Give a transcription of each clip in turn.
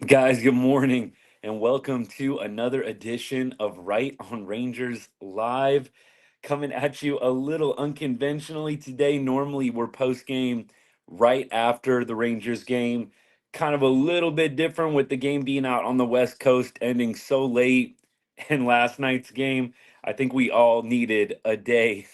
Guys, good morning and welcome to another edition of Right on Rangers Live. Coming at you a little unconventionally today. Normally, we're post game right after the Rangers game. Kind of a little bit different with the game being out on the West Coast, ending so late. And last night's game, I think we all needed a day,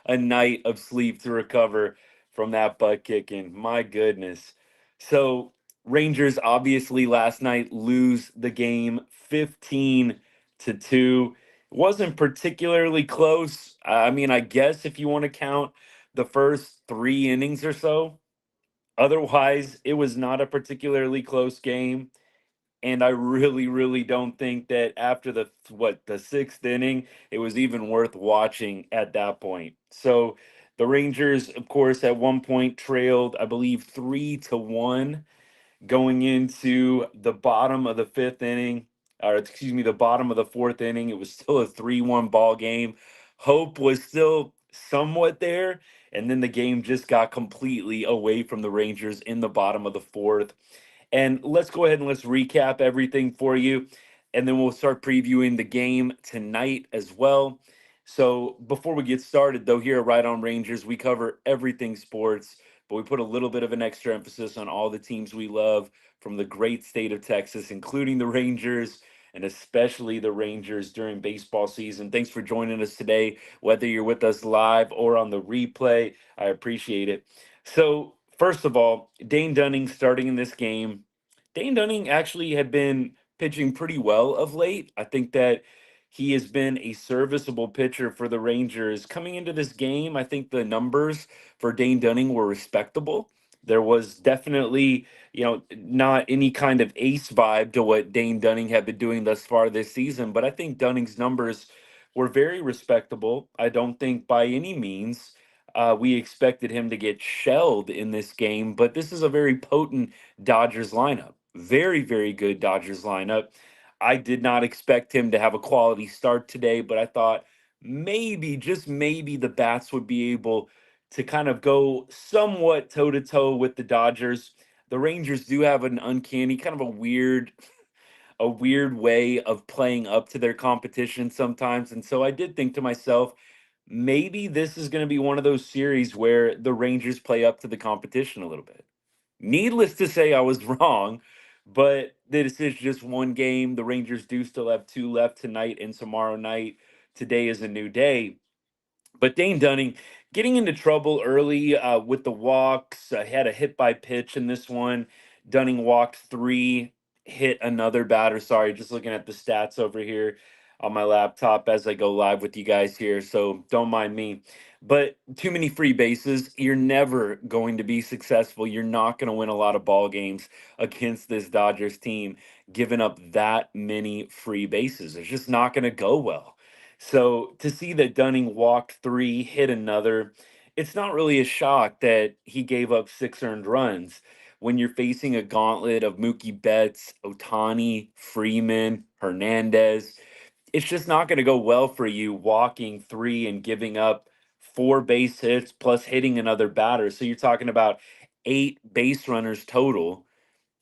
a night of sleep to recover from that butt kicking. My goodness. So, Rangers obviously last night lose the game 15 to 2. It wasn't particularly close. I mean, I guess if you want to count the first 3 innings or so. Otherwise, it was not a particularly close game. And I really don't think that after the 6th inning, it was even worth watching at that point. So the Rangers, of course, at one point trailed, I believe, 3-1 going into the bottom of the 5th inning, or excuse me, the bottom of the 4th inning. It was still a 3-1 ball game. Hope was still somewhat there. And then the game just got completely away from the Rangers in the bottom of the fourth. And let's go ahead and let's recap everything for you. And then we'll start previewing the game tonight as well. So before we get started, though, here at Right On Rangers, we cover everything sports, but we put a little bit of an extra emphasis on all the teams we love from the great state of Texas, including the Rangers and especially the Rangers during baseball season. Thanks for joining us today, whether you're with us live or on the replay. I appreciate it. So, first of all, Dane Dunning starting in this game. Dane Dunning actually had been pitching pretty well of late. I think that he has been a serviceable pitcher for the Rangers. Coming into this game, I think the numbers for Dane Dunning were respectable. There was definitely, not any kind of ace vibe to what Dane Dunning had been doing thus far this season, but I think Dunning's numbers were very respectable. I don't think by any means we expected him to get shelled in this game, but this is a very potent Dodgers lineup. Very good Dodgers lineup. I did not expect him to have a quality start today, but I thought maybe, just maybe, the Bats would be able to kind of go somewhat toe to toe with the Dodgers. The Rangers do have an uncanny, kind of a weird way of playing up to their competition sometimes. And so I did think to myself, maybe this is going to be one of those series where the Rangers play up to the competition a little bit. Needless to say, I was wrong, but this is just one game. The Rangers do still have two left tonight and tomorrow night. Today is a new day. But Dane Dunning getting into trouble early with the walks. Had a hit by pitch in this one. Dunning walked three, hit another batter. Sorry, just looking at the stats over here on my laptop as I go live with you guys here. So don't mind me. But too many free bases. You're never going to be successful. You're not going to win a lot of ball games against this Dodgers team, giving up that many free bases. It's just not going to go well. So to see that Dunning walked three, hit another, it's not really a shock that he gave up 6 earned runs when you're facing a gauntlet of Mookie Betts, Otani, Freeman, Hernandez. It's just not going to go well for you walking three and giving up 4 base hits plus hitting another batter. So you're talking about 8 base runners total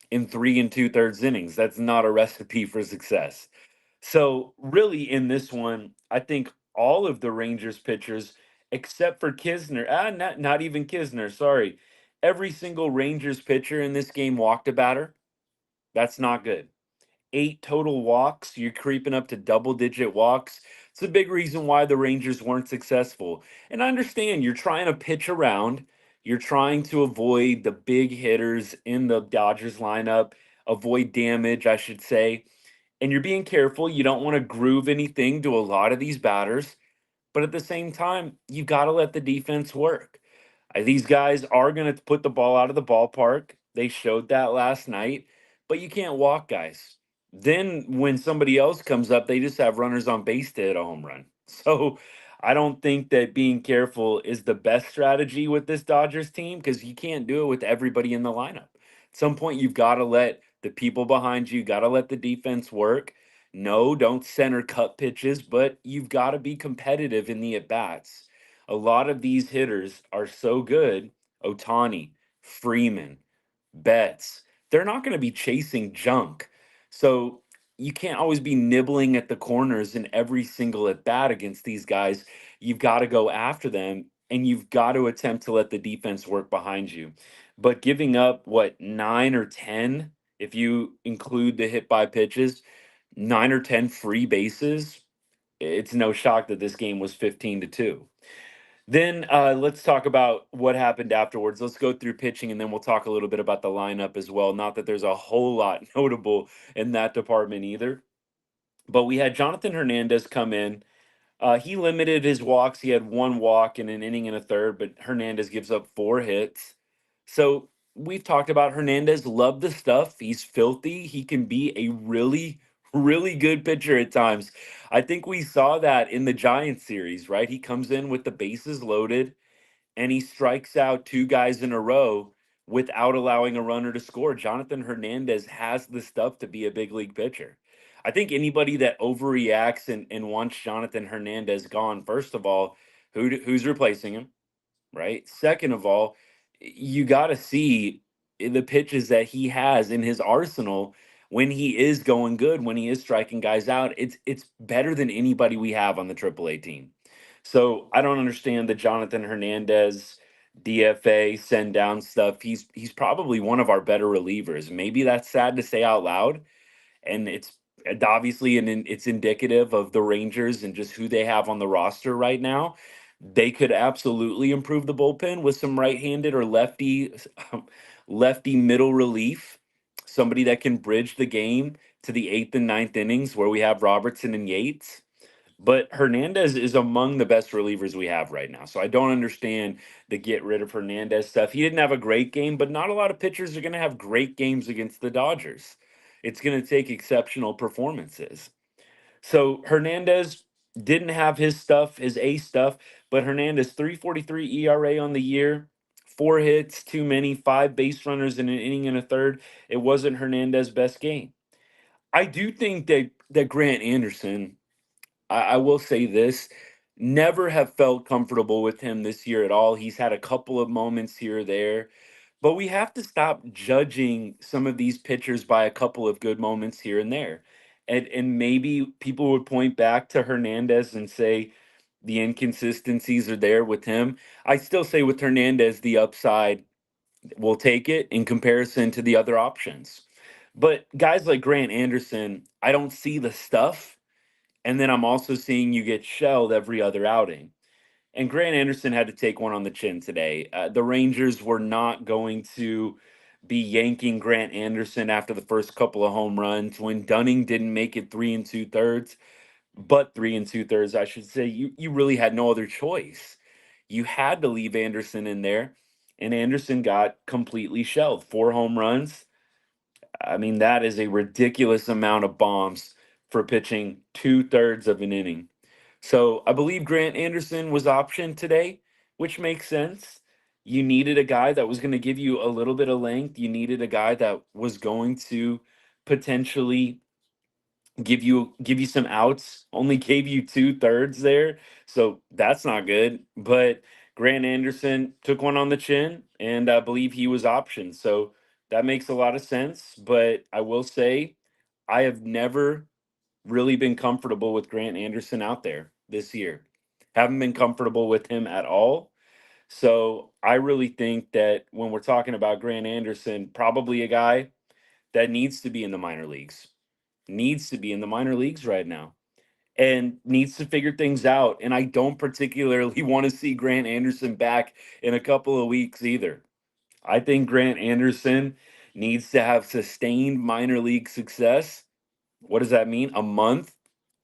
in 3 and 2/3 innings. That's not a recipe for success. So, really, in this one, I think all of the Rangers pitchers, except for Kisner, not even Kisner, sorry. Every single Rangers pitcher in this game walked a batter. That's not good. 8 total walks. You're creeping up to double digit walks. It's a big reason why the Rangers weren't successful. And I understand you're trying to pitch around, you're trying to avoid the big hitters in the Dodgers lineup, avoid damage, I should say. And you're being careful. You don't want to groove anything to a lot of these batters. But at the same time, you got to let the defense work. These guys are going to put the ball out of the ballpark. They showed that last night, but you can't walk guys. Then when somebody else comes up, they just have runners on base to hit a home run. So I don't think that being careful is the best strategy with this Dodgers team because you can't do it with everybody in the lineup. At some point, you've got to let the people behind you, got to let the defense work. No, don't center cut pitches, but you've got to be competitive in the at bats. A lot of these hitters are so good. Otani, Freeman, Betts. they're not going to be chasing junk. So you can't always be nibbling at the corners in every single at bat against these guys. You've got to go after them, and you've got to attempt to let the defense work behind you. But giving up, what, 9 or 10, if you include the hit by pitches, 9 or 10 free bases, it's no shock that this game was 15-2. Then let's talk about what happened afterwards. Let's go through pitching, and then we'll talk a little bit about the lineup as well. Not that there's a whole lot notable in that department either. But we had Jonathan Hernandez come in. He limited his walks. He had one walk in an inning and a third, but Hernandez gives up 4 hits. So we've talked about Hernandez. Love the stuff. He's filthy. He can be a really, really good pitcher at times. I think we saw that in the Giants series, right? He comes in with the bases loaded and he strikes out 2 guys in a row without allowing a runner to score. Jonathan Hernandez has the stuff to be a big league pitcher. I think anybody that overreacts and wants Jonathan Hernandez gone, first of all, who's replacing him, right? Second of all, you got to see the pitches that he has in his arsenal when he is going good, when he is striking guys out. It's better than anybody we have on the AAA team. So I don't understand the Jonathan Hernandez DFA send down stuff. He's probably one of our better relievers. Maybe that's sad to say out loud, and it's obviously it's indicative of the Rangers and just who they have on the roster right now. They could absolutely improve the bullpen with some right-handed or lefty middle relief, somebody that can bridge the game to the eighth and ninth innings where we have Robertson and Yates. But Hernandez is among the best relievers we have right now. So I don't understand the get rid of Hernandez stuff. He didn't have a great game, but not a lot of pitchers are going to have great games against the Dodgers. It's going to take exceptional performances. So Hernandez didn't have his stuff, his A stuff, but Hernandez 3.43 ERA on the year, 4 hits, too many, 5 base runners in an inning and a third. It wasn't Hernandez's best game. I do think that Grant Anderson, I will say this, never have felt comfortable with him this year at all. He's had a couple of moments here or there, but we have to stop judging some of these pitchers by a couple of good moments here and there. And maybe people would point back to Hernandez and say the inconsistencies are there with him. I still say with Hernandez, the upside will take it in comparison to the other options. But guys like Grant Anderson, I don't see the stuff, and then I'm also seeing you get shelled every other outing. And Grant Anderson had to take one on the chin today. The Rangers were not going to be yanking Grant Anderson after the first couple of home runs when Dunning didn't make it 3 2/3, but 3 2/3, I should say. You really had no other choice. You had to leave Anderson in there, and Anderson got completely shelled. 4 home runs. I mean, that is a ridiculous amount of bombs for pitching 2/3 of an inning. So I believe Grant Anderson was optioned today, which makes sense. You needed a guy that was going to give you a little bit of length. You needed a guy that was going to potentially give you some outs. Only gave you 2/3 there, so that's not good. But Grant Anderson took one on the chin, and I believe he was optioned. So that makes a lot of sense. But I will say, I have never really been comfortable with Grant Anderson out there this year. Haven't been comfortable with him at all. So I really think that when we're talking about Grant Anderson, probably a guy that needs to be in the minor leagues, needs to be in the minor leagues right now, and needs to figure things out. And I don't particularly want to see Grant Anderson back in a couple of weeks either. I think Grant Anderson needs to have sustained minor league success. What does that mean? A month?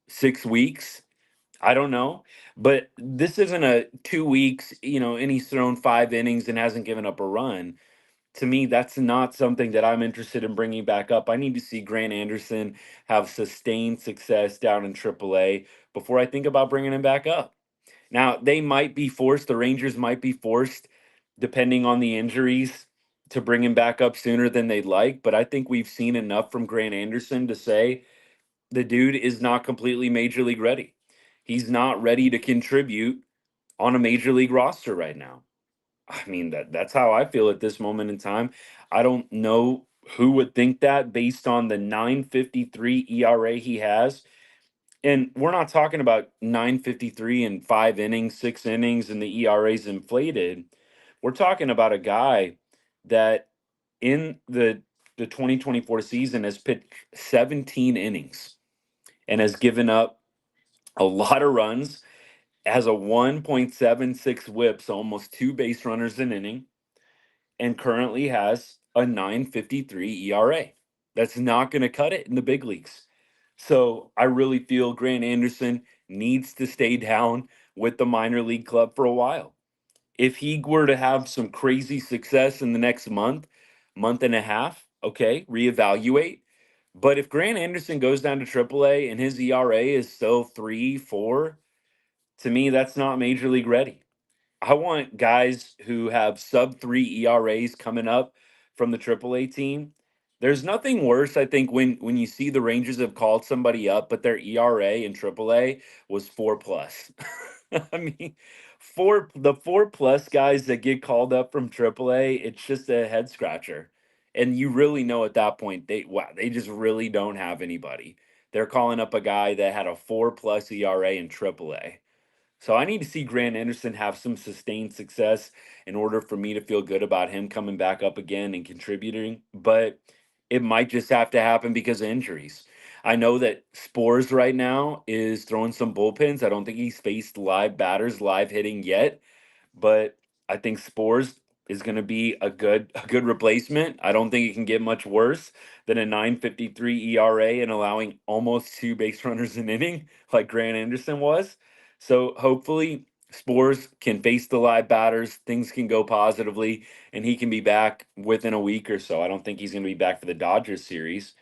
6 weeks? I don't know. But this isn't a 2 weeks, and he's thrown 5 innings and hasn't given up a run. To me, that's not something that I'm interested in bringing back up. I need to see Grant Anderson have sustained success down in AAA before I think about bringing him back up. Now, the Rangers might be forced, depending on the injuries, to bring him back up sooner than they'd like. But I think we've seen enough from Grant Anderson to say the dude is not completely major league ready. He's not ready to contribute on a major league roster right now. I mean, that's how I feel at this moment in time. I don't know Who would think that based on the 9.53 ERA he has? And we're not talking about 9.53 in 5 innings, 6 innings, and the ERA's inflated. We're talking about a guy that in the 2024 season has pitched 17 innings and has given up a lot of runs, has a 1.76 whip, so almost two base runners an inning, and currently has a 9.53 ERA. That's not going to cut it in the big leagues. So I really feel Grant Anderson needs to stay down with the minor league club for a while. If he were to have some crazy success in the next month, month and a half, okay, reevaluate. But if Grant Anderson goes down to AAA and his ERA is still 3, 4, to me, that's not major league ready. I want guys who have sub 3 ERAs coming up from the AAA team. There's nothing worse, I think, when you see the Rangers have called somebody up, but their ERA in AAA was 4 plus. I mean, the 4 plus guys that get called up from AAA, it's just a head scratcher. And you really know at that point, they just really don't have anybody. They're calling up a guy that had a 4 plus ERA in AAA. So I need to see Grant Anderson have some sustained success in order for me to feel good about him coming back up again and contributing. But it might just have to happen because of injuries. I know that Spores right now is throwing some bullpens. I don't think he's faced live batters, live hitting yet, but I think Spores is going to be a good replacement. I don't think it can get much worse than a 9.53 ERA and allowing almost two base runners an inning like Grant Anderson was. So hopefully Spores can face the live batters, things can go positively, and he can be back within a week or so. I don't think he's going to be back for the Dodgers series,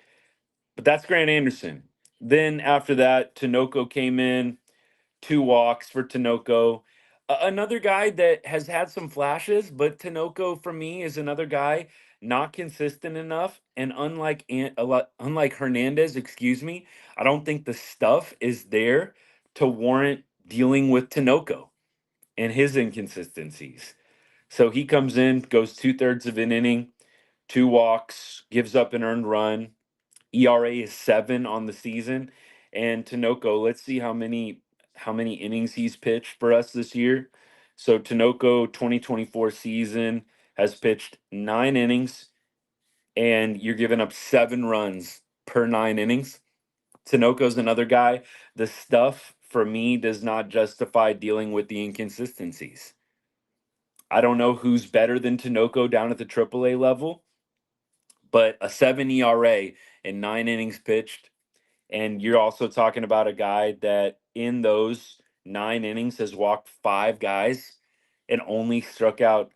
but that's Grant Anderson. Then after that, Tinoco came in, 2 walks for Tinoco. Another guy that has had some flashes, but Tinoco for me is another guy not consistent enough. And unlike Hernandez, excuse me, I don't think the stuff is there to warrant dealing with Tinoco and his inconsistencies. So he comes in, goes 2/3 of an inning, 2 walks, gives up an earned run. ERA is 7 on the season. And Tinoco, let's see how many innings he's pitched for us this year. So Tinoco 2024 season has pitched 9 innings, and you're giving up 7 runs per 9 innings. Tinoco's another guy. The stuff for me does not justify dealing with the inconsistencies. I don't know who's better than Tinoco down at the AAA level, but a 7 ERA and 9 innings pitched. And you're also talking about a guy that in those 9 innings has walked 5 guys and only struck out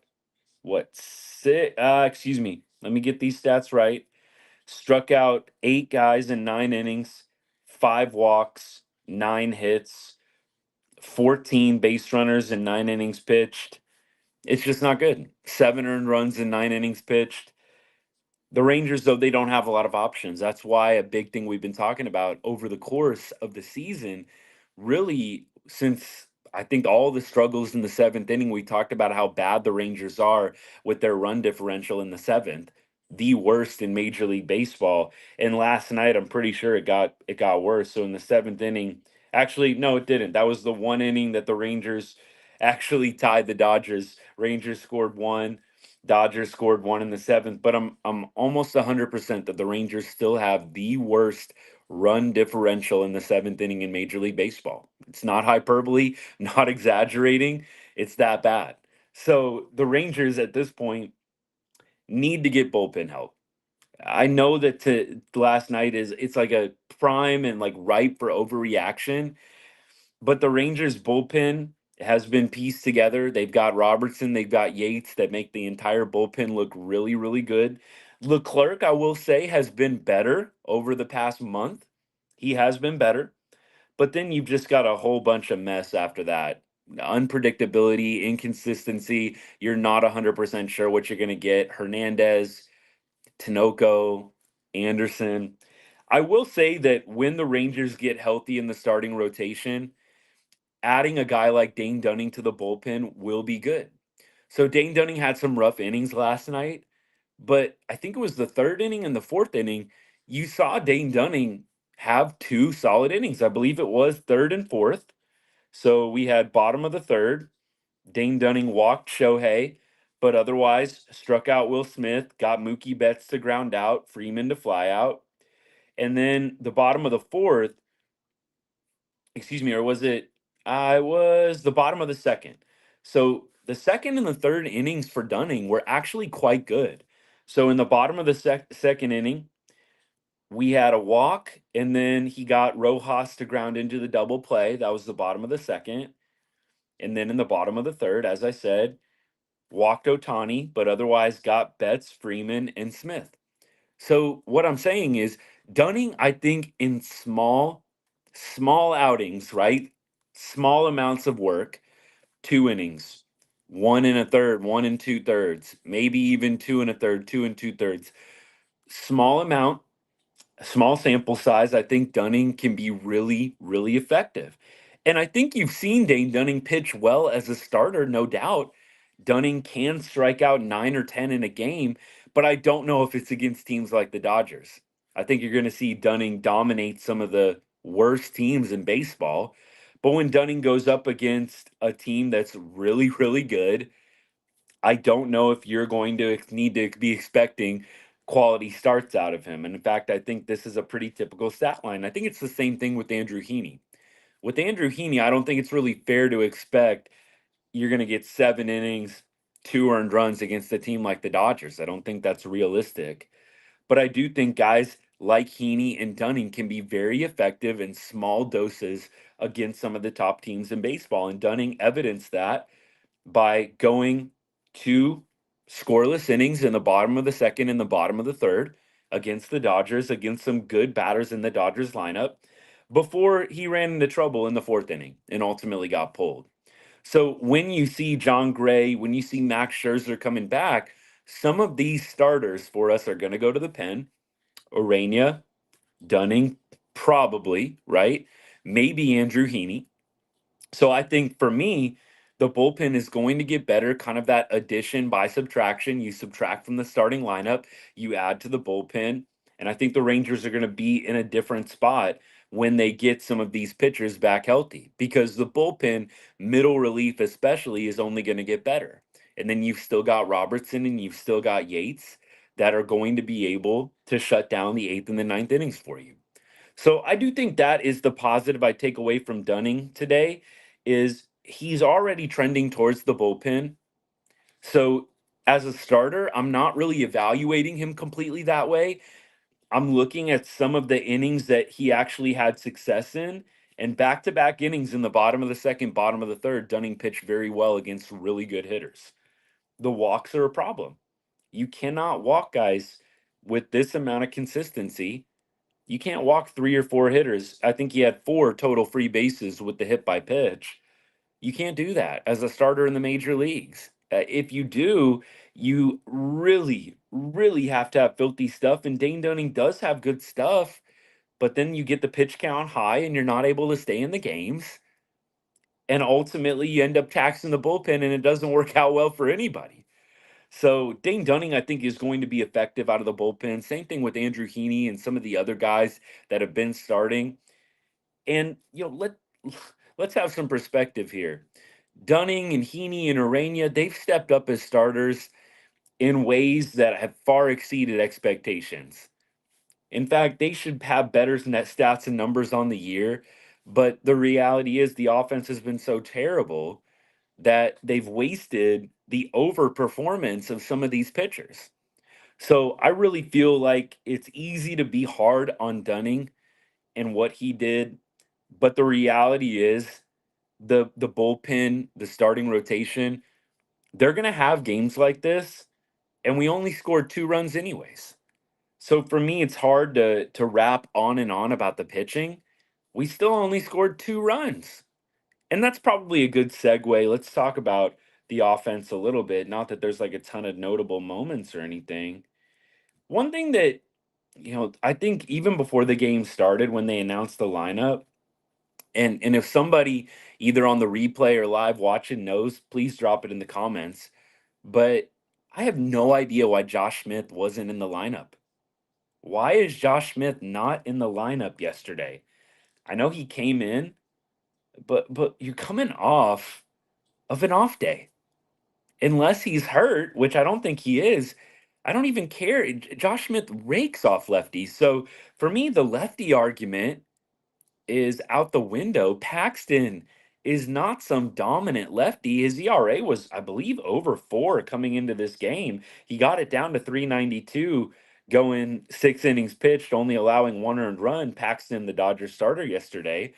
what six? Excuse me. Let me get these stats right. Struck out 8 guys in 9 innings, 5 walks, 9 hits, 14 base runners in 9 innings pitched. It's just not good. 7 earned runs in 9 innings pitched. The Rangers, though, they don't have a lot of options. That's why a big thing we've been talking about over the course of the season, really, since I think all the struggles in the seventh inning, we talked about how bad the Rangers are with their run differential in the seventh, the worst in Major League Baseball. And last night, I'm pretty sure it got worse. So in the seventh inning, actually, no, it didn't. That was the one inning that the Rangers actually tied the Dodgers. Rangers scored one. Dodgers scored one in the seventh, but I'm almost 100% that the Rangers still have the worst run differential in the seventh inning in Major League Baseball. It's not hyperbole, not exaggerating. It's that bad. So the Rangers at this point need to get bullpen help. I know that last night it's like a prime and like ripe for overreaction, but the Rangers bullpen has been pieced together. They've got Robertson, they've got Yates that make the entire bullpen look really, really good. Leclerc, I will say, has been better over the past month. He has been better, but then you've just got a whole bunch of mess after that. Unpredictability, inconsistency. You're not 100% sure what you're going to get. Hernandez, Tinoco, Anderson. I will say that when the Rangers get healthy in the starting rotation, adding a guy like Dane Dunning to the bullpen will be good. So Dane Dunning had some rough innings last night, But I think it was the third inning and the fourth inning, you saw Dane Dunning have two solid innings. I believe it was third and fourth. So we had bottom of the third. Dane Dunning walked Shohei, but otherwise struck out Will Smith, got Mookie Betts to ground out, Freeman to fly out. And then the bottom of the fourth, excuse me, or was it? I was the bottom of the second. So the second and the third innings for Dunning were actually quite good. So in the bottom of the second inning, we had a walk, and then he got Rojas to ground into the double play. That was the bottom of the second. And then in the bottom of the third, as I said, walked Otani, but otherwise got Betts, Freeman, and Smith. So what I'm saying is Dunning, I think in small outings, right? Small amounts of work, two innings, one and a third, one and two thirds, maybe even two and a third, two and two thirds. Small amount, small sample size, I think Dunning can be really, really effective. And I think you've seen Dane Dunning pitch well as a starter, no doubt. Dunning can strike out 9 or 10 in a game, but I don't know if it's against teams like the Dodgers. I think you're going to see Dunning dominate some of the worst teams in baseball. But when Dunning goes up against a team that's really, really good, I don't know if you're going to need to be expecting quality starts out of him. And in fact, I think this is a pretty typical stat line. I think it's the same thing with Andrew Heaney. With Andrew Heaney, I don't think it's really fair to expect you're going to get 7 innings, 2 earned runs against a team like the Dodgers. I don't think that's realistic. But I do think guys like Heaney and Dunning can be very effective in small doses against some of the top teams in baseball. And Dunning evidenced that by going two scoreless innings in the bottom of the second and the bottom of the third against the Dodgers, against some good batters in the Dodgers lineup, before he ran into trouble in the fourth inning and ultimately got pulled. So when you see John Gray, when you see Max Scherzer coming back, some of these starters for us are going to go to the pen. Urania, Dunning, probably, right? Maybe Andrew Heaney. So I think for me, the bullpen is going to get better, kind of that addition by subtraction. You subtract from the starting lineup, you add to the bullpen. And I think the Rangers are going to be in a different spot when they get some of these pitchers back healthy because the bullpen, middle relief especially, is only going to get better. And then you've still got Robertson and you've still got Yates that are going to be able to shut down the eighth and the ninth innings for you. So I do think that is the positive I take away from Dunning today is he's already trending towards the bullpen. So as a starter, I'm not really evaluating him completely that way. I'm looking at some of the innings that he actually had success in and back-to-back innings in the bottom of the second, bottom of the third, Dunning pitched very well against really good hitters. The walks are a problem. You cannot walk guys with this amount of consistency. You can't walk 3 or 4 hitters. I think he had 4 total free bases with the hit by pitch. You can't do that as a starter in the major leagues. If you do, you really, really have to have filthy stuff. And Dane Dunning does have good stuff, but then you get the pitch count high and you're not able to stay in the games. And ultimately, you end up taxing the bullpen and it doesn't work out well for anybody. So Dane Dunning, I think, is going to be effective out of the bullpen. Same thing with Andrew Heaney and some of the other guys that have been starting. And let's have some perspective here. Dunning and Heaney and Urania, they've stepped up as starters in ways that have far exceeded expectations. In fact, they should have better net stats and numbers on the year. But the reality is the offense has been so terrible that they've wasted the overperformance of some of these pitchers. So I really feel like it's easy to be hard on Dunning and what he did, but the reality is the bullpen, the starting rotation, they're going to have games like this and we only scored 2 runs anyways. So for me it's hard to rap on and on about the pitching. We still only scored 2 runs. And that's probably a good segue. Let's talk about the offense a little bit. Not that there's like a ton of notable moments or anything. One thing that, I think even before the game started, when they announced the lineup, and if somebody either on the replay or live watching knows, please drop it in the comments. But I have no idea why Josh Smith wasn't in the lineup. Why is Josh Smith not in the lineup yesterday? I know he came in, but you're coming off of an off day. Unless he's hurt, which I don't think he is, I don't even care. Josh Smith rakes off lefties. So for me, the lefty argument is out the window. Paxton is not some dominant lefty. His ERA was, I believe, over 4 coming into this game. He got it down to 392 going 6 innings pitched, only allowing 1 earned run. Paxton, the Dodgers starter yesterday.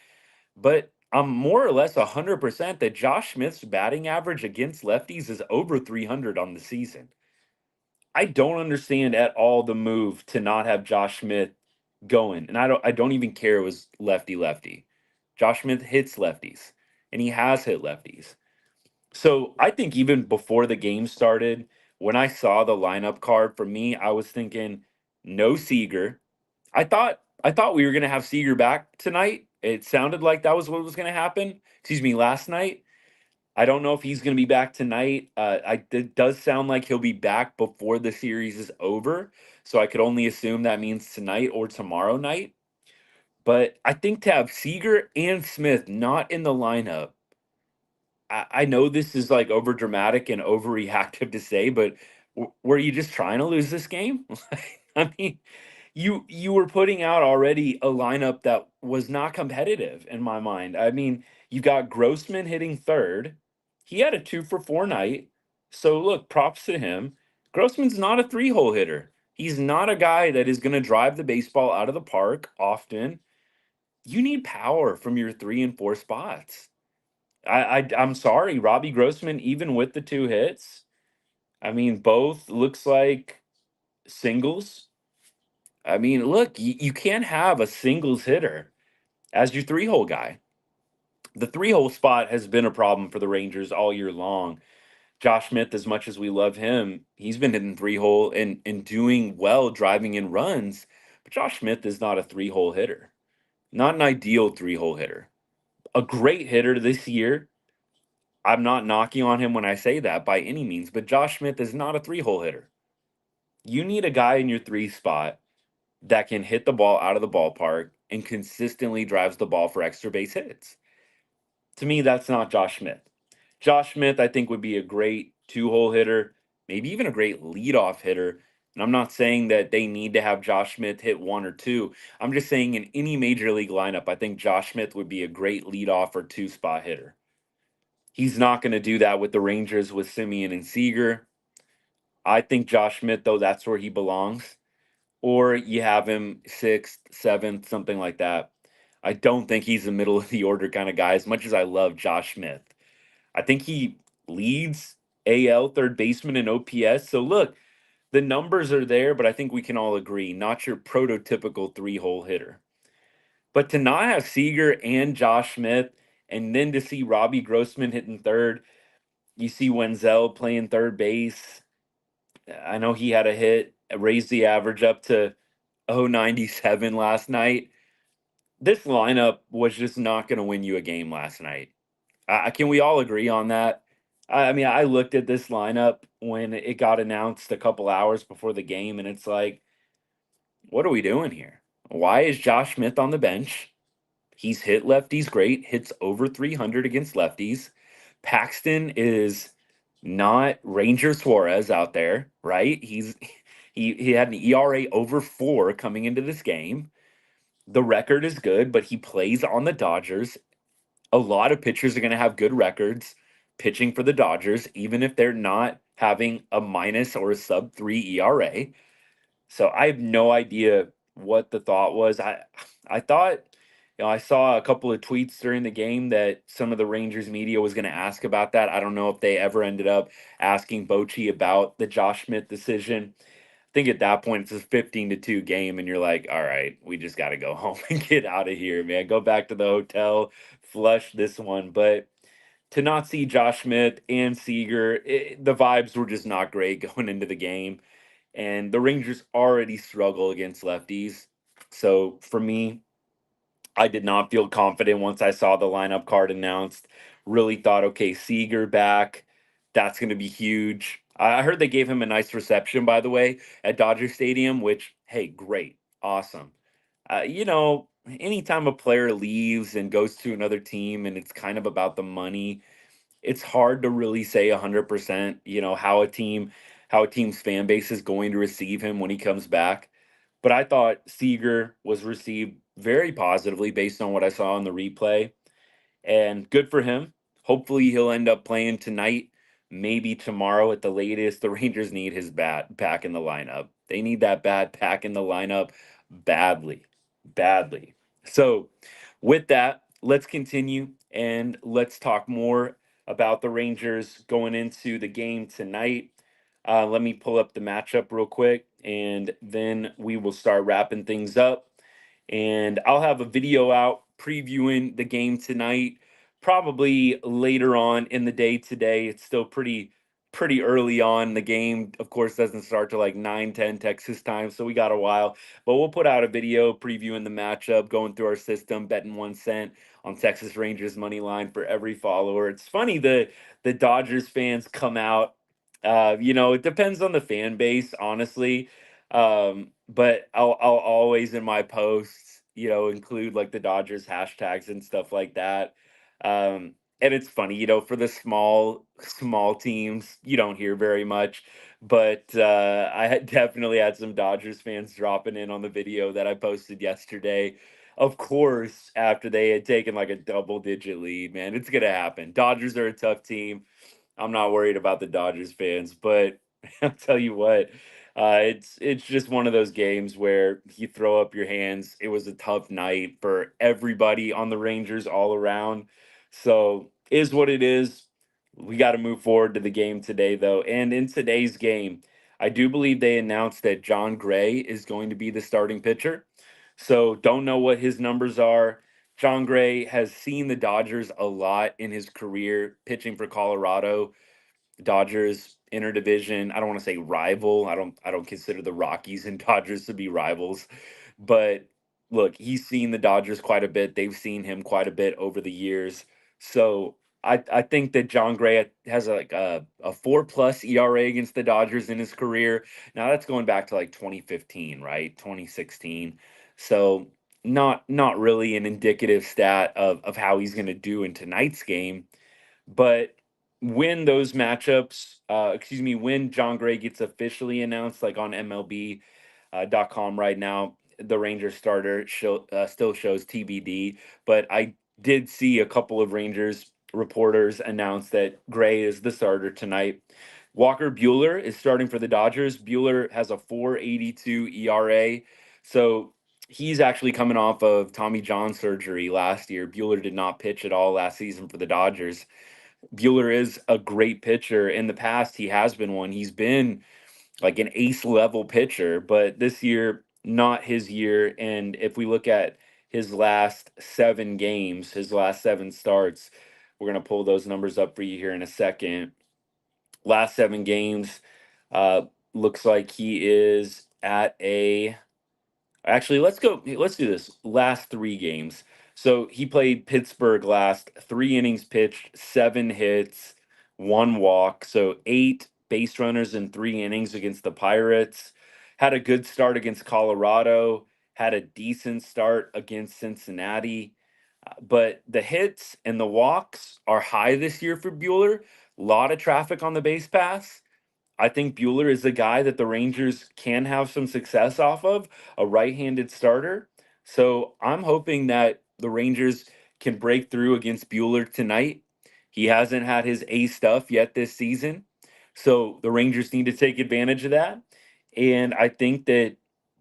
But I'm more or less 100% that Josh Smith's batting average against lefties is over 300 on the season. I don't understand at all the move to not have Josh Smith going. And I don't even care it was lefty lefty. Josh Smith hits lefties and he has hit lefties. So I think even before the game started, when I saw the lineup card for me, I was thinking no Seager. I thought we were gonna have Seager back tonight. It sounded like that was what was gonna happen. Excuse me, last night. I don't know if he's going to be back tonight. It does sound like he'll be back before the series is over. So I could only assume that means tonight or tomorrow night. But I think to have Seager and Smith not in the lineup, I know this is like over dramatic and overreactive to say, but were you just trying to lose this game? I mean, you were putting out already a lineup that was not competitive in my mind. I mean, you got Grossman hitting third. He had a 2 for 4 night. So look, props to him. Grossman's not a 3-hole hitter. He's not a guy that is going to drive the baseball out of the park often. You need power from your 3 and 4 spots. I'm sorry, Robbie Grossman, even with the 2 hits, I mean, both looks like singles. I mean, look, you can't have a singles hitter as your 3-hole guy. The 3-hole spot has been a problem for the Rangers all year long. Josh Smith, as much as we love him, he's been hitting 3-hole and doing well, driving in runs. But Josh Smith is not a 3-hole hitter, not an ideal 3-hole hitter. A great hitter this year. I'm not knocking on him when I say that by any means, but Josh Smith is not a 3-hole hitter. You need a guy in your 3 spot that can hit the ball out of the ballpark and consistently drives the ball for extra base hits. To me, that's not Josh Smith. Josh Smith, I think, would be a great 2-hole hitter, maybe even a great leadoff hitter. And I'm not saying that they need to have Josh Smith hit 1 or 2. I'm just saying in any major league lineup, I think Josh Smith would be a great leadoff or 2-spot hitter. He's not going to do that with the Rangers with Simeon and Seager. I think Josh Smith, though, that's where he belongs. Or you have him sixth, seventh, something like that. I don't think he's a middle of the order kind of guy, as much as I love Josh Smith. I think he leads AL third baseman in OPS. So look, the numbers are there, but I think we can all agree, not your prototypical 3-hole hitter. But to not have Seager and Josh Smith, and then to see Robbie Grossman hitting third, you see Wenzel playing third base. I know he had a hit, raised the average up to 097 last night. This lineup was just not going to win you a game last night. Can we all agree on that? I mean, I looked at this lineup when it got announced a couple hours before the game, and it's like, what are we doing here? Why is Josh Smith on the bench? He's hit lefties great, hits over 300 against lefties. Paxton is not Ranger Suarez out there, right? He had an ERA over 4 coming into this game. The record is good, but he plays on the Dodgers. A lot of pitchers are going to have good records pitching for the Dodgers, even if they're not having a minus or a sub 3 ERA. So I have no idea what the thought was. I thought, I saw a couple of tweets during the game that some of the Rangers media was going to ask about that. I don't know if they ever ended up asking Bochy about the Josh Smith decision. I think at that point it's a 15-2 game, and you're like, all right, we just got to go home and get out of here, man. Go back to the hotel, flush this one. But to not see Josh Smith and Seager, the vibes were just not great going into the game. And the Rangers already struggle against lefties. So for me, I did not feel confident once I saw the lineup card announced. Really thought, okay, Seager back. That's going to be huge. I heard they gave him a nice reception, by the way, at Dodger Stadium, which, hey, great, awesome. You know, anytime a player leaves and goes to another team and it's kind of about the money, it's hard to really say 100%, how a team's fan base is going to receive him when he comes back. But I thought Seager was received very positively based on what I saw on the replay, and good for him. Hopefully, he'll end up playing tonight, maybe tomorrow at the latest. The Rangers need his bat back in the lineup. They need that bat back in the lineup badly, badly. So, with that, let's continue and let's talk more about the Rangers going into the game tonight. Let me pull up the matchup real quick and then we will start wrapping things up. And I'll have a video out previewing the game tonight, probably later on in the day today. It's still pretty early on. The game, of course, doesn't start till like 9:10 Texas time, so we got a while. But we'll put out a video previewing the matchup, going through our system, betting 1 cent on Texas Rangers money line for every follower. It's funny the Dodgers fans come out. It depends on the fan base, honestly. But I'll always in my posts, include like the Dodgers hashtags and stuff like that. And it's funny, for the small teams, you don't hear very much. But I had definitely had some Dodgers fans dropping in on the video that I posted yesterday. Of course, after they had taken like a double-digit lead, man, it's gonna happen. Dodgers are a tough team. I'm not worried about the Dodgers fans, but I'll tell you what, it's just one of those games where you throw up your hands. It was a tough night for everybody on the Rangers all around. So is what it is. We got to move forward to the game today, though. And in today's game, I do believe they announced that John Gray is going to be the starting pitcher. So don't know what his numbers are. John Gray has seen the Dodgers a lot in his career pitching for Colorado. Dodgers interdivision. I don't want to say rival. I don't consider the Rockies and Dodgers to be rivals. But look, he's seen the Dodgers quite a bit. They've seen him quite a bit over the years. So I think that John Gray has like a 4+ ERA against the Dodgers in his career. Now that's going back to like 2015, right? 2016. So not really an indicative stat of how he's going to do in tonight's game. But when those matchups, when John Gray gets officially announced, like on MLB.com right now, the Rangers starter still shows TBD. But I did see a couple of Rangers reporters announce that Gray is the starter tonight. Walker Bueller is starting for the Dodgers. Bueller has a 4.82 ERA. So he's actually coming off of Tommy John surgery last year. Bueller did not pitch at all last season for the Dodgers. Bueller is a great pitcher. In the past, he has been one. He's been like an ace level pitcher, but this year, not his year. And if we look at his last 7 games, his last 7 starts, we're going to pull those numbers up for you here in a second. Last 7 games, uh, looks like he is at a Actually, let's go. Let's do this. Last 3 games. So he played Pittsburgh last 3 innings pitched, 7 hits, 1 walk. So 8 base runners in 3 innings against the Pirates. Had a good start against Colorado. Had a decent start against Cincinnati. But the hits and the walks are high this year for Bueller. A lot of traffic on the base pass. I think Bueller is a guy that the Rangers can have some success off of, a right-handed starter. So I'm hoping that the Rangers can break through against Bueller tonight. He hasn't had his A stuff yet this season. So the Rangers need to take advantage of that. And I think that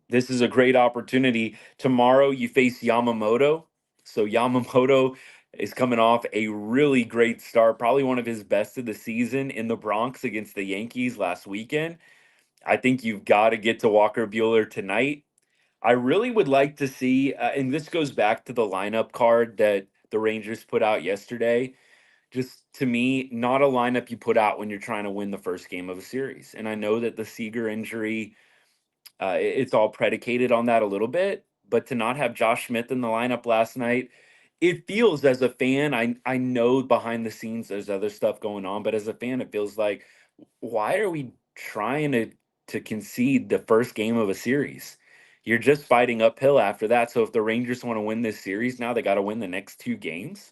this is a great opportunity. Tomorrow you face Yamamoto. So Yamamoto is coming off a really great start, probably one of his best of the season in the Bronx against the Yankees last weekend. I think you've got to get to Walker Bueller tonight. I really would like to see, and this goes back to the lineup card that the Rangers put out yesterday. Just to me, not a lineup you put out when you're trying to win the first game of a series. And I know that the Seager injury, it's all predicated on that a little bit, but to not have Josh Smith in the lineup last night, it feels as a fan, I know behind the scenes there's other stuff going on, but as a fan, it feels like, Why are we trying to concede the first game of a series? You're just fighting uphill after that. So if the Rangers want to win this series now, they got to win the next two games.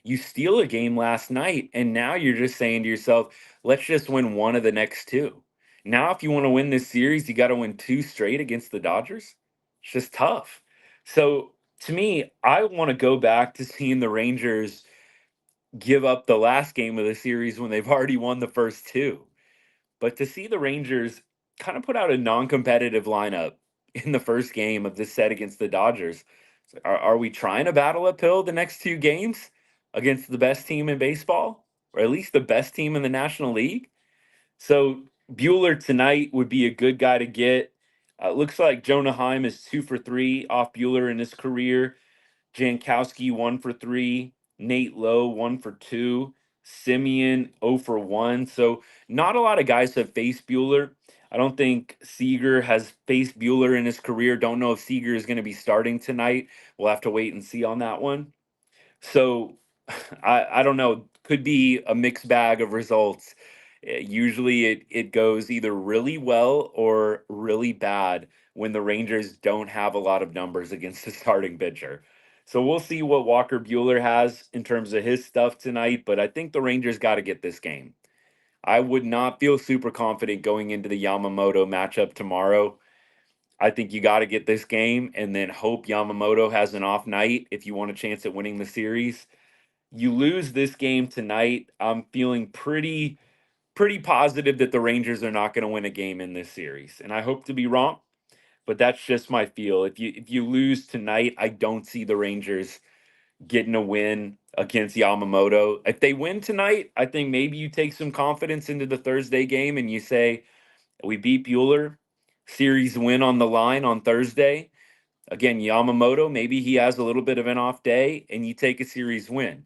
You steal a game last night, and now you're just saying to yourself, let's just win one of the next two. Now, if you want to win this series, you got to win two straight against the Dodgers. It's just tough. So to me, I want to go back to seeing the Rangers give up the last game of the series when they've already won the first two. But to see the Rangers kind of put out a non-competitive lineup in the first game of this set against the Dodgers, are we trying to battle uphill the next two games against the best team in baseball, or at least the best team in the National League? So Bueller tonight would be a good guy to get. Looks like Jonah Heim is 2 for 3 off Bueller in his career. Jankowski 1 for 3, Nate Lowe 1 for 2, Simeon 0 for 1. So not a lot of guys have faced Bueller. I don't think Seager has faced Bueller in his career. Don't know if Seager is going to be starting tonight. We'll have to wait and see on that one. So I don't know. Could be a mixed bag of results. Usually it goes either really well or really bad when the Rangers don't have a lot of numbers against the starting pitcher. So we'll see what Walker Bueller has in terms of his stuff tonight, but I think the Rangers got to get this game. I would not feel super confident going into the Yamamoto matchup tomorrow. I think you got to get this game and then hope Yamamoto has an off night if you want a chance at winning the series. You lose this game tonight, I'm feeling pretty positive that the Rangers are not going to win a game in this series. And I hope to be wrong, but that's just my feel. If you lose tonight, I don't see the Rangers getting a win against Yamamoto. If they win tonight, I think maybe you take some confidence into the Thursday game and you say, we beat Bueller, series win on the line on Thursday. Again, Yamamoto, maybe he has a little bit of an off day and you take a series win.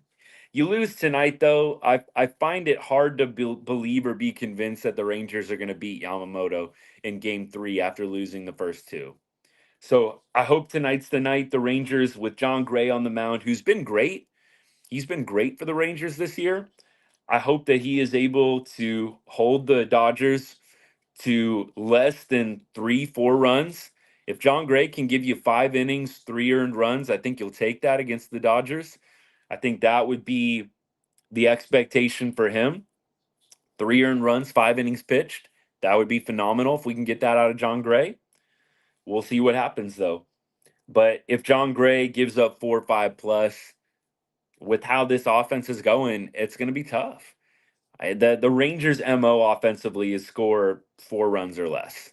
You lose tonight, though. I find it hard to believe or be convinced that the Rangers are going to beat Yamamoto in game three after losing the first two. So I hope tonight's the night. The Rangers with John Gray on the mound, who's been great. He's been great for the Rangers this year. I hope that he is able to hold the Dodgers to less than 3, 4 runs. If John Gray can give you 5 innings, 3 earned runs, I think you'll take that against the Dodgers. I think that would be the expectation for him. 3 earned runs, 5 innings pitched. That would be phenomenal if we can get that out of John Gray. We'll see what happens though. But if John Gray gives up 4 or 5 plus, with how this offense is going, it's going to be tough. The Rangers' MO offensively is score 4 runs or less.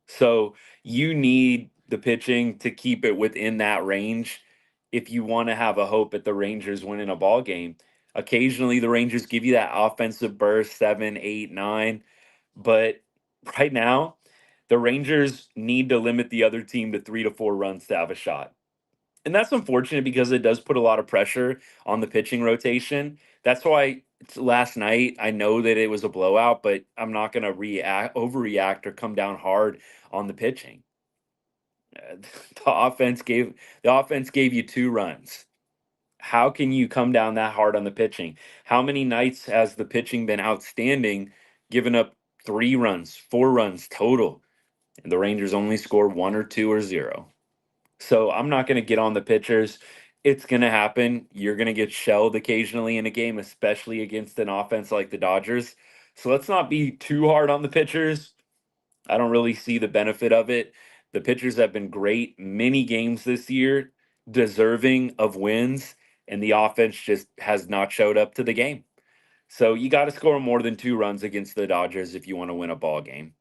So you need the pitching to keep it within that range if you want to have a hope at the Rangers winning a ball game. Occasionally, the Rangers give you that offensive burst 7, 8, 9, but right now, the Rangers need to limit the other team to 3 to 4 runs to have a shot. And that's unfortunate because it does put a lot of pressure on the pitching rotation. That's why last night I know that it was a blowout, but I'm not going to overreact or come down hard on the pitching. Uh, The offense gave you 2 runs. How can you come down that hard on the pitching? How many nights has the pitching been outstanding, giving up 3 runs, 4 runs total, and the Rangers only score 1 or 2 or 0? So I'm not going to get on the pitchers. It's going to happen. You're going to get shelled occasionally in a game, especially against an offense like the Dodgers. So let's not be too hard on the pitchers. I don't really see the benefit of it. The pitchers have been great many games this year, deserving of wins, and the offense just has not showed up to the game. So you got to score more than 2 runs against the Dodgers if you want to win a ball game.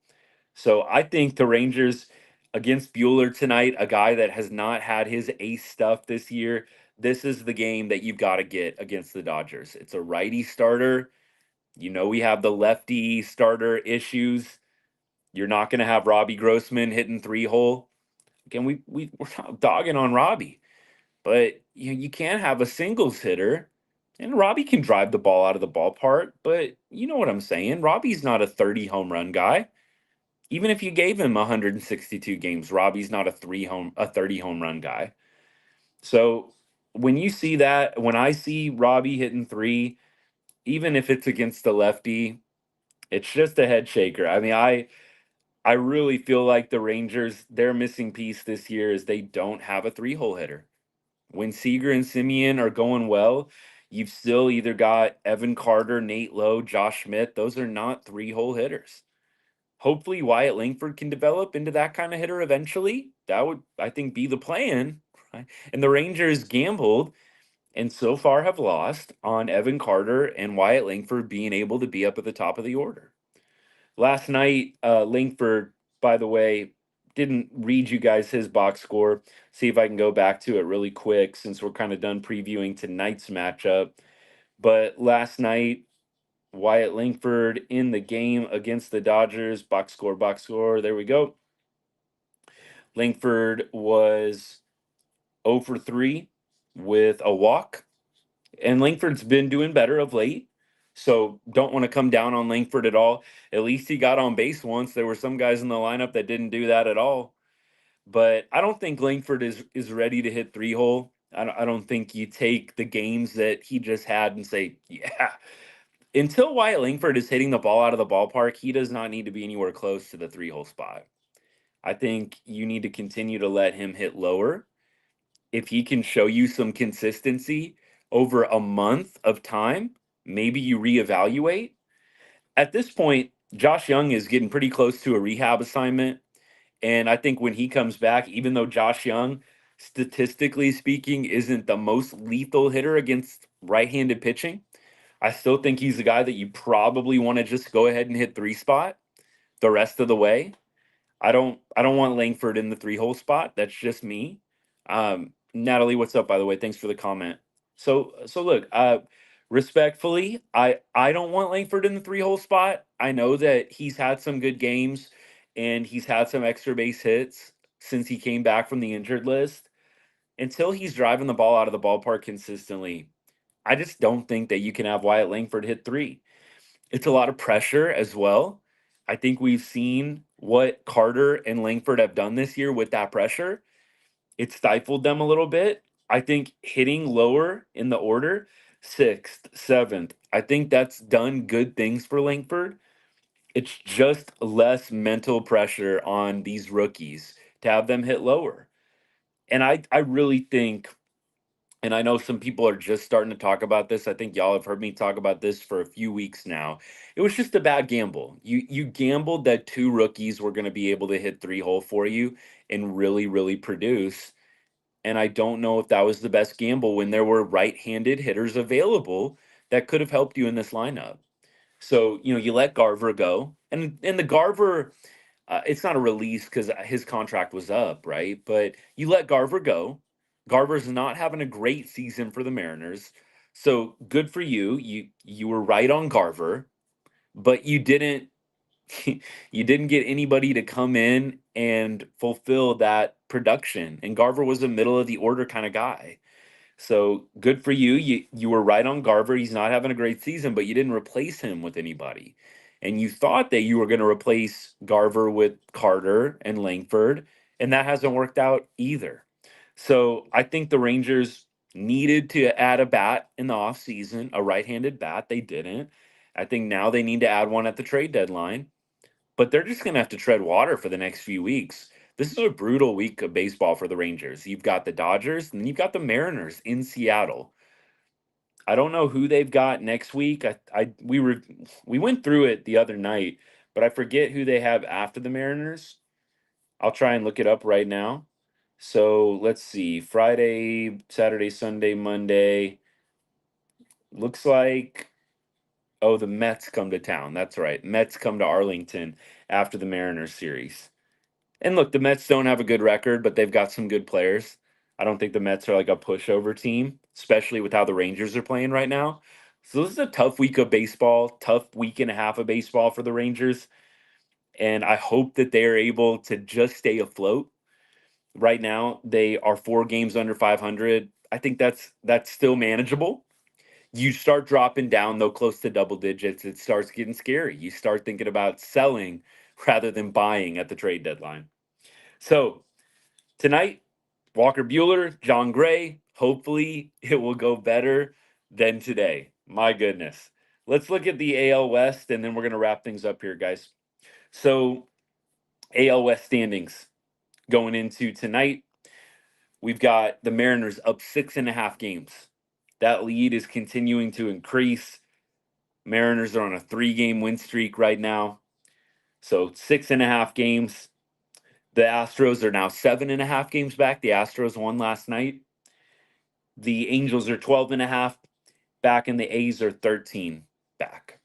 So I think the Rangers against Bueller tonight, a guy that has not had his ace stuff this year, this is the game that you've got to get against the Dodgers. It's a righty starter. You know we have the lefty starter issues. You're not going to have Robbie Grossman hitting 3 hole. Again, we're not dogging on Robbie, but you can't have a singles hitter. And Robbie can drive the ball out of the ballpark, but you know what I'm saying. Robbie's not a 30 home run guy. Even if you gave him 162 games, Robbie's not a 30 home run guy. So when you see that, when I see Robbie hitting three, even if it's against the lefty, It's just a head shaker. I mean, I really feel like the Rangers, their missing piece this year is they don't have a three-hole hitter. When Seager and Simeon are going well, you've still either got Evan Carter, Nate Lowe, Josh Smith. Those are not three-hole hitters. Hopefully Wyatt Langford can develop into that kind of hitter eventually. That would, I think, be the plan. Right? And the Rangers gambled and so far have lost on Evan Carter and Wyatt Langford being able to be up at the top of the order. Last night, Langford, by the way, didn't read you guys his box score. See if I can go back to it really quick since we're kind of done previewing tonight's matchup. But last night, Wyatt Langford in the game against the Dodgers, box score, box score. There we go. Langford was 0 for 3 with a walk, and Langford's been doing better of late. So don't want to come down on Langford at all. At least he got on base once. There were some guys in the lineup that didn't do that at all. But I don't think Langford is ready to hit three hole. I don't think you take the games that he just had and say, yeah. Until Wyatt Langford is hitting the ball out of the ballpark, he does not need to be anywhere close to the three hole spot. I think you need to continue to let him hit lower. If he can show you some consistency over a month of time, maybe you reevaluate. At this point, Josh Young is getting pretty close to a rehab assignment. And I think when he comes back, even though Josh Young, statistically speaking, isn't the most lethal hitter against right handed pitching, I still think he's a guy that you probably want to just go ahead and hit three spot the rest of the way. I don't want Langford in the three hole spot. That's just me. Natalie, what's up by the way? Thanks for the comment. So look, respectfully, I don't want Langford in the three hole spot. I know that he's had some good games and he's had some extra base hits since he came back from the injured list. Until he's driving the ball out of the ballpark consistently, I just don't think that you can have Wyatt Langford hit three. It's a lot of pressure as well. I think we've seen what Carter and Langford have done this year with that pressure. It stifled them a little bit. I think hitting lower in the order, sixth, seventh, I think that's done good things for Langford. It's just less mental pressure on these rookies to have them hit lower. And I really think, and I know some people are just starting to talk about this. I think y'all have heard me talk about this for a few weeks now. It was just a bad gamble. You gambled that two rookies were going to be able to hit three hole for you and really produce. And I don't know if that was the best gamble when there were right-handed hitters available that could have helped you in this lineup. So, you let Garver go. And the Garver, it's not a release because his contract was up, right? But you let Garver go. Garver's not having a great season for the Mariners. So good for you. You were right on Garver, but you didn't you didn't get anybody to come in and fulfill that production. And Garver was a middle of the order kind of guy. So good for you. You were right on Garver. He's not having a great season, but you didn't replace him with anybody. And you thought that you were going to replace Garver with Carter and Langford, and that hasn't worked out either. So I think the Rangers needed to add a bat in the offseason, a right-handed bat. They didn't. I think now they need to add one at the trade deadline, but they're just going to have to tread water for the next few weeks. This is a brutal week of baseball for the Rangers. You've got the Dodgers and you've got the Mariners in Seattle. I don't know who they've got next week. We went through it the other night, but I forget who they have after the Mariners. I'll try and look it up right now. So let's see. Friday, Saturday, Sunday, Monday. Looks like the Mets come to town. That's right. Mets come to Arlington after the Mariners series. And look, the Mets don't have a good record, but they've got some good players. I don't think the Mets are like a pushover team, especially with how the Rangers are playing right now. So this is a tough week of baseball, tough week and a half of baseball for the Rangers. And I hope that they are able to just stay afloat. Right now, they are 4 games under 500. I think that's still manageable. You start dropping down though close to double digits, it starts getting scary. You start thinking about selling rather than buying at the trade deadline. So tonight, Walker Bueller, John Gray. Hopefully, it will go better than today. My goodness. Let's look at the AL West, and then we're going to wrap things up here, guys. So, AL West standings going into tonight. We've got the Mariners up 6.5 games. That lead is continuing to increase. Mariners are on a 3-game win streak right now. So 6.5 games. The Astros are now 7.5 games back. The Astros won last night. The Angels are 12.5 back, and the A's are 13 back.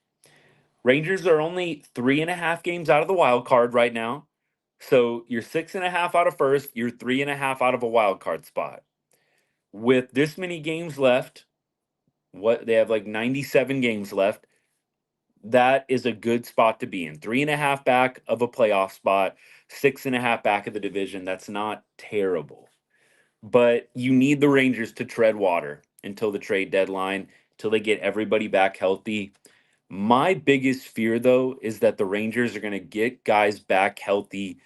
Rangers are only 3.5 games out of the wild card right now. So you're 6.5 out of first, you're 3.5 out of a wild card spot. With this many games left, what they have like 97 games left. That is a good spot to be in. 3.5 back of a playoff spot, 6.5 back of the division. That's not terrible. But you need the Rangers to tread water until the trade deadline, till they get everybody back healthy. My biggest fear, though, is that the Rangers are going to get guys back healthy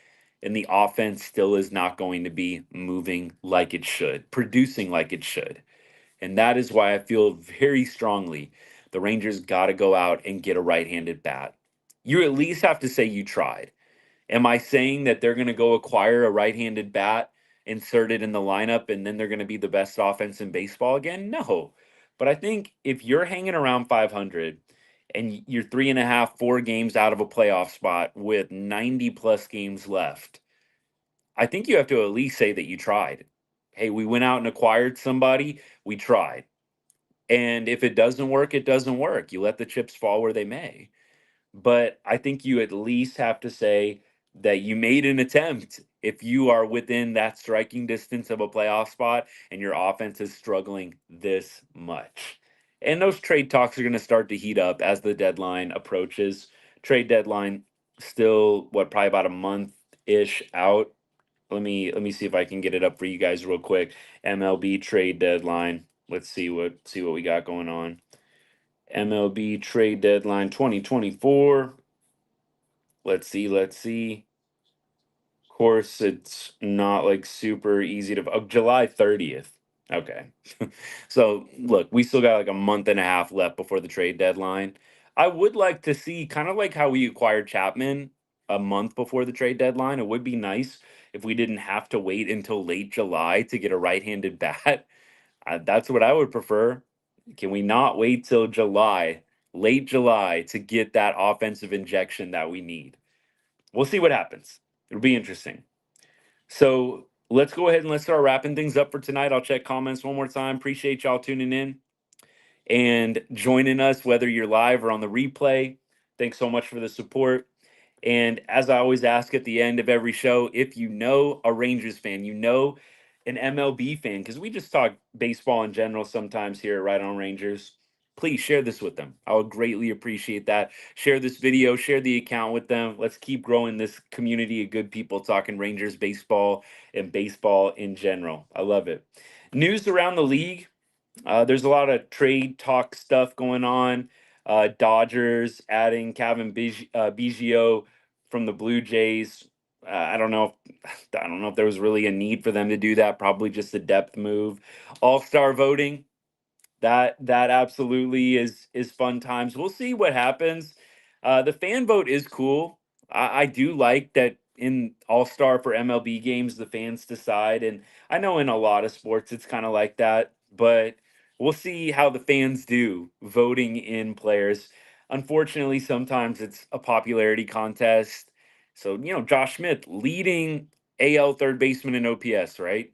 and the offense still is not going to be moving like it should, producing like it should. And that is why I feel very strongly the Rangers got to go out and get a right handed bat. You at least have to say you tried. Am I saying that they're going to go acquire a right handed bat, insert it in the lineup, and then they're going to be the best offense in baseball again? No. But I think if you're hanging around 500 and you're 3.5, 4 games out of a playoff spot with 90 plus games left, I think you have to at least say that you tried. Hey, we went out and acquired somebody, we tried. And if it doesn't work, it doesn't work. You let the chips fall where they may. But I think you at least have to say that you made an attempt if you are within that striking distance of a playoff spot and your offense is struggling this much. And those trade talks are going to start to heat up as the deadline approaches. Trade deadline still probably about a month ish out. Let me see if I can get it up for you guys real quick. MLB trade deadline. Let's see what we got going on. MLB trade deadline 2024. Let's see. Of course, it's not like super easy to. Oh, July 30th. Okay. So look, we still got like a month and a half left before the trade deadline. I would like to see kind of like how we acquired Chapman a month before the trade deadline. It would be nice if we didn't have to wait until late July to get a right-handed bat. That's what I would prefer. Can we not wait till July, late July, to get that offensive injection that we need? We'll see what happens. It'll be interesting. So let's go ahead and let's start wrapping things up for tonight. I'll check comments one more time. Appreciate y'all tuning in and joining us, whether you're live or on the replay. Thanks so much for the support. And as I always ask at the end of every show, if you know a Rangers fan, you know an MLB fan, because we just talk baseball in general sometimes here Right on Rangers, please share this with them. I would greatly appreciate that. Share this video, share the account with them. Let's keep growing this community of good people talking Rangers baseball and baseball in general. I love it. News around the league. There's a lot of trade talk stuff going on. Dodgers adding Biggio from the Blue Jays. I don't know. I don't know if there was really a need for them to do that. Probably just a depth move. All-star voting. That absolutely is fun times. We'll see what happens. The fan vote is cool. I do like that in All Star for MLB games, the fans decide, and I know in a lot of sports it's kind of like that. But we'll see how the fans do voting in players. Unfortunately, sometimes it's a popularity contest. So Josh Smith leading AL third baseman in OPS, right?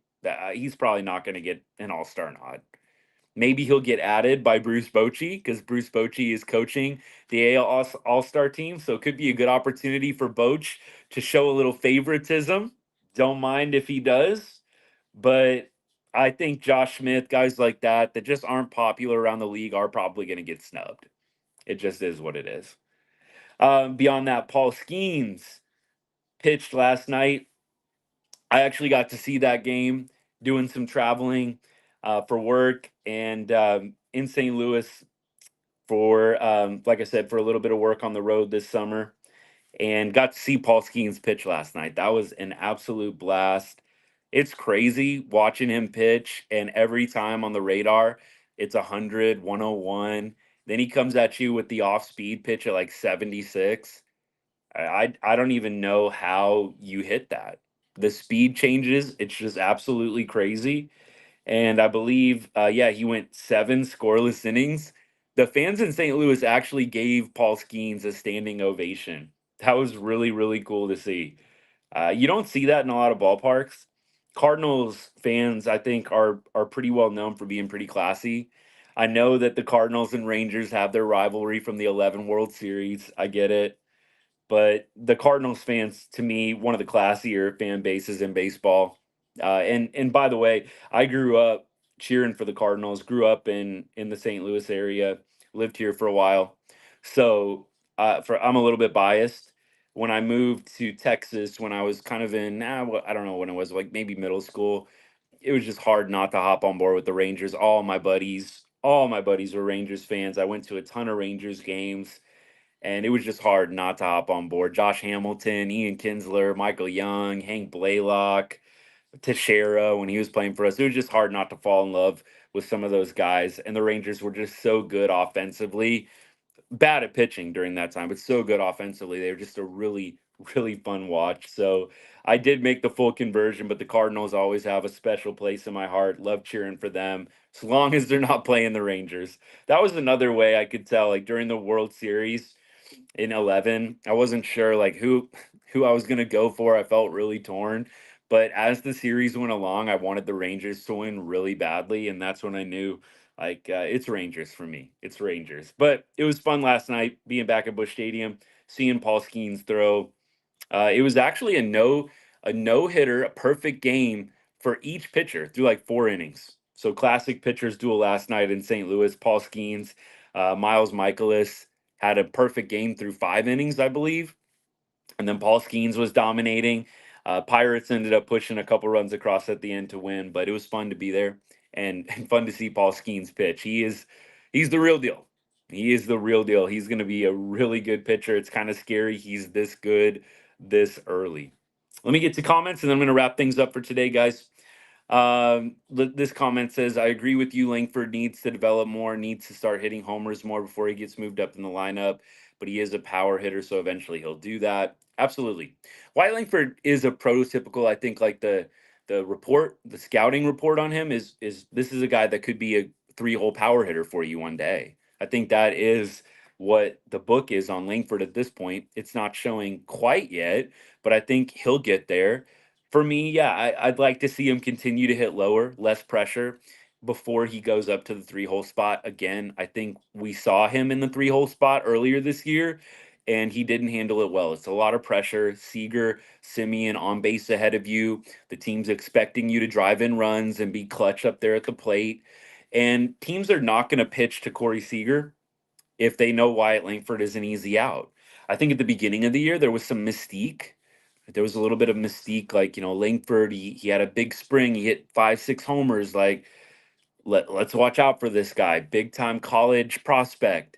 He's probably not going to get an All Star nod. Maybe he'll get added by Bruce Bochy because Bruce Bochy is coaching the AL All-Star team. So it could be a good opportunity for Boch to show a little favoritism. Don't mind if he does. But I think Josh Smith, guys like that just aren't popular around the league, are probably going to get snubbed. It just is what it is. Beyond that, Paul Skeens pitched last night. I actually got to see that game doing some traveling for work and in St. Louis for, like I said, for a little bit of work on the road this summer and got to see Paul Skeens pitch last night. That was an absolute blast. It's crazy watching him pitch, and every time on the radar, it's 100, 101. Then he comes at you with the off speed pitch at like 76. I don't even know how you hit that. The speed changes, it's just absolutely crazy. And I believe, yeah, he went 7 scoreless innings. The fans in St. Louis actually gave Paul Skeens a standing ovation. That was really, really cool to see. You don't see that in a lot of ballparks. Cardinals fans, I think, are pretty well known for being pretty classy. I know that the Cardinals and Rangers have their rivalry from the 11 World Series. I get it. But the Cardinals fans, to me, one of the classier fan bases in baseball. And by the way, I grew up cheering for the Cardinals. Grew up in the St. Louis area. Lived here for a while, so for I'm a little bit biased. When I moved to Texas, when I was kind of in, I don't know when it was, like maybe middle school, it was just hard not to hop on board with the Rangers. All my buddies were Rangers fans. I went to a ton of Rangers games, and it was just hard not to hop on board. Josh Hamilton, Ian Kinsler, Michael Young, Hank Blaylock, Teixeira when he was playing for us. It was just hard not to fall in love with some of those guys. And the Rangers were just so good offensively, bad at pitching during that time, but so good offensively. They were just a really, really fun watch. So I did make the full conversion, but the Cardinals always have a special place in my heart. Love cheering for them as long as they're not playing the Rangers. That was another way I could tell, like during the World Series in 11, I wasn't sure like who I was going to go for. I felt really torn, but as the series went along, I wanted the Rangers to win really badly, and that's when I knew like it's Rangers for me. It's Rangers. But it was fun last night being back at Busch Stadium, seeing Paul Skeens throw. It was actually a no hitter, a perfect game for each pitcher through like 4 innings. So classic pitchers duel last night in St. Louis. Paul Skeens, Miles Michaelis had a perfect game through 5 innings, I believe. And then Paul Skeens was dominating. Pirates ended up pushing a couple runs across at the end to win, but it was fun to be there and fun to see Paul Skeens pitch. He's the real deal. He is the real deal. He's going to be a really good pitcher. It's kind of scary. He's this good this early. Let me get to comments and then I'm going to wrap things up for today, guys. This comment says, I agree with you. Langford needs to develop more, needs to start hitting homers more before he gets moved up in the lineup. But he is a power hitter, so eventually he'll do that. Absolutely. Wyatt Langford is a prototypical, I think, like the scouting report on him is this is a guy that could be a 3-hole power hitter for you one day. I think that is what the book is on Langford at this point. It's not showing quite yet, but I think he'll get there. For me, yeah, I'd like to see him continue to hit lower, less pressure before he goes up to the 3-hole spot. Again, I think we saw him in the 3-hole spot earlier this year, and he didn't handle it well. It's a lot of pressure. Seager, Simeon on base ahead of you. The team's expecting you to drive in runs and be clutch up there at the plate. And teams are not going to pitch to Corey Seager if they know Wyatt Langford is an easy out. I think at the beginning of the year, there was some mystique. There was a little bit of mystique, like, Langford, he had a big spring. He hit 5, 6 homers. Like, let's watch out for this guy, big time college prospect.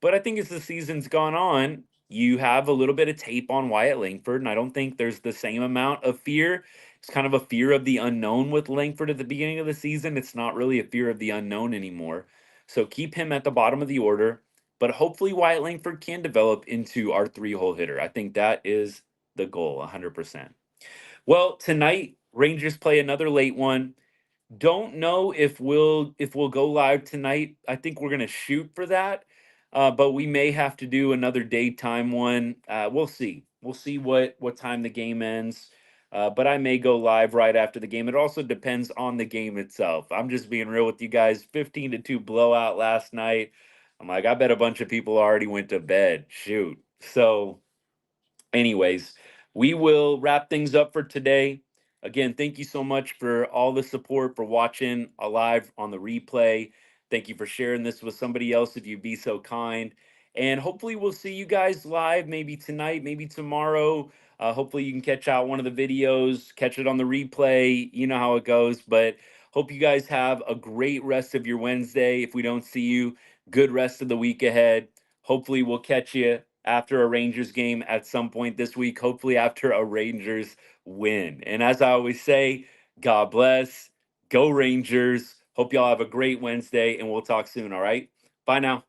But I think as the season's gone on, you have a little bit of tape on Wyatt Langford, and I don't think there's the same amount of fear. It's kind of a fear of the unknown with Langford at the beginning of the season. It's not really a fear of the unknown anymore. So keep him at the bottom of the order, but hopefully Wyatt Langford can develop into our 3-hole hitter. I think that is the goal, 100%. Well, tonight Rangers play another late one. Don't know if we'll go live tonight. I think we're gonna shoot for that, but we may have to do another daytime one. We'll see. We'll see what time the game ends. But I may go live right after the game. It also depends on the game itself. I'm just being real with you guys. 15-2 blowout last night. I'm like, I bet a bunch of people already went to bed. Shoot. So anyways, we will wrap things up for today. Again, thank you so much for all the support, for watching live on the replay. Thank you for sharing this with somebody else if you'd be so kind. And hopefully, we'll see you guys live maybe tonight, maybe tomorrow. Hopefully, you can catch out one of the videos, catch it on the replay. You know how it goes. But hope you guys have a great rest of your Wednesday. If we don't see you, good rest of the week ahead. Hopefully, we'll catch you after a Rangers game at some point this week, hopefully after a Rangers win. And as I always say, God bless. Go Rangers. Hope y'all have a great Wednesday, and we'll talk soon. All right. Bye now.